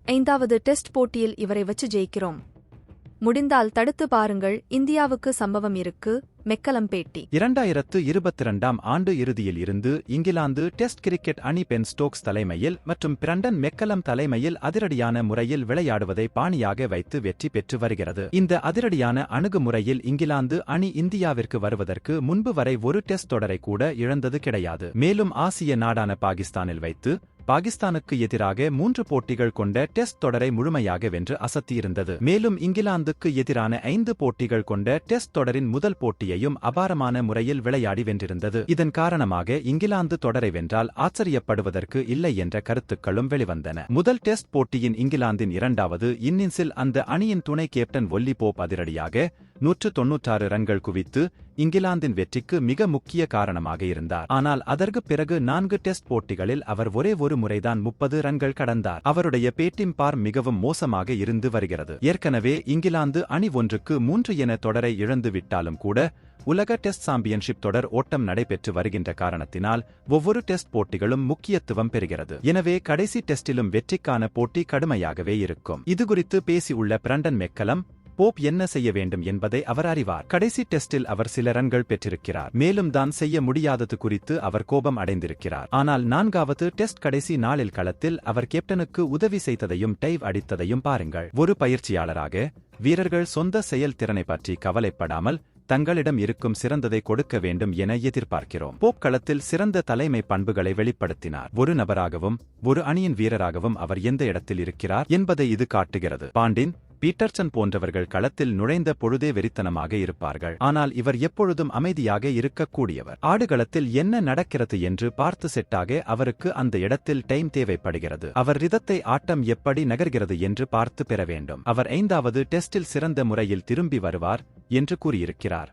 ஐந்தாவது டெஸ்ட் போட்டியில் இவரை வச்சு ஜெயிக்கிறோம். முடிந்தால் தடுத்து பாருங்கள். இந்தியாவுக்கு சம்பவம் இருக்கு. மெக்கலம் பேட்டி. 2022 ஆண்டு இறுதியில் இருந்து இங்கிலாந்து டெஸ்ட் கிரிக்கெட் அணி பென் ஸ்டோக்ஸ் தலைமையில் மற்றும் பிரண்டன் மெக்கலம் தலைமையில் அதிரடியான முறையில் விளையாடுவதை பாணியாக வைத்து வெற்றி பெற்று வருகிறது. இந்த அதிரடியான அணுகுமுறையில் இங்கிலாந்து அணி இந்தியாவிற்கு வருவதற்கு முன்பு வரை ஒரு டெஸ்ட் தொடரை கூட இழந்தது கிடையாது. மேலும் ஆசிய நாடான பாகிஸ்தானில் வைத்து பாகிஸ்தானுக்கு எதிராக 3 போட்டிகள் கொண்ட டெஸ்ட் தொடரை முழுமையாக வென்று அசத்தியிருந்தது. மேலும் இங்கிலாந்துக்கு எதிரான 5 போட்டிகள் கொண்ட டெஸ்ட் தொடரின் முதல் போட்டியையும் அபாரமான முறையில் விளையாடி வென்றிருந்தது. இதன் காரணமாக இங்கிலாந்து தொடரை வென்றால் ஆச்சரியப்படுவதற்கு இல்லை என்ற கருத்துக்களும் வெளிவந்தன. முதல் டெஸ்ட் போட்டியின் இங்கிலாந்தின் இரண்டாவது இன்னிங்ஸில் அந்த அணியின் துணை கேப்டன் ஒல்லி போப் அதிரடியாக 196 ரன்கள் குவித்து இங்கிலாந்தின் வெற்றிக்கு மிக முக்கிய காரணமாக இருந்தார். ஆனால் அதற்குப் பிறகு 4 டெஸ்ட் போட்டிகளில் அவர் ஒரே ஒரு முறைதான் 30 ரன்கள் கடந்தார். அவருடைய பேட்டிங் பார் மிகவும் மோசமாக இருந்து வருகிறது. ஏற்கனவே இங்கிலாந்து அணி 1-3 என தொடரை இழந்து விட்டாலும் கூட உலக டெஸ்ட் சாம்பியன்ஷிப் தொடர் ஓட்டம் நடைபெற்று வருகின்ற காரணத்தினால் ஒவ்வொரு டெஸ்ட் போட்டிகளும் முக்கியத்துவம் பெறுகிறது. எனவே கடைசி டெஸ்டிலும் வெற்றிக்கான போட்டி கடுமையாகவே இருக்கும். இதுகுறித்து பேசியுள்ள பிரண்டன் மெக்கலம், போப் என்ன செய்ய வேண்டும் என்பதை அவர் அறிவார். கடைசி டெஸ்டில் அவர் சில ரன்கள் பெற்றிருக்கிறார். மேலும் தான் செய்ய முடியாதது குறித்து அவர் கோபம் அடைந்திருக்கிறார். ஆனால் 4வது டெஸ்ட் கடைசி நாளில் களத்தில் அவர் கேப்டனுக்கு உதவி செய்ததையும் டைவ் அடித்ததையும் பாருங்கள். ஒரு பயிற்சியாளராக வீரர்கள் சொந்த செயல் திறனை பற்றி கவலைப்படாமல் தங்களிடம் இருக்கும் சிறந்ததை கொடுக்க வேண்டும் என எதிர்பார்க்கிறோம். போப் களத்தில் சிறந்த தலைமை பண்புகளை வெளிப்படுத்தினார். ஒரு நபராகவும் ஒரு அணியின் வீரராகவும் அவர் எந்த இடத்தில் இருக்கிறார் என்பதை இது காட்டுகிறது. பாண்டின், பீட்டர்சன் போன்றவர்கள் களத்தில் நுழைந்த பொழுதே வெறித்தனமாக இருப்பார்கள். ஆனால் இவர் எப்பொழுதும் அமைதியாக இருக்கக்கூடியவர். ஆடுகளத்தில் என்ன நடக்கிறது என்று பார்த்து செட்டாக அவருக்கு அந்த இடத்தில் டைம் தேவைப்படுகிறது. அவர் ரிதத்தை ஆட்டம் எப்படி நகர்கிறது என்று பார்த்து பெற வேண்டும். அவர் 5வது டெஸ்டில் சிறந்த முறையில் திரும்பி வருவார் என்று கூறியிருக்கிறார்.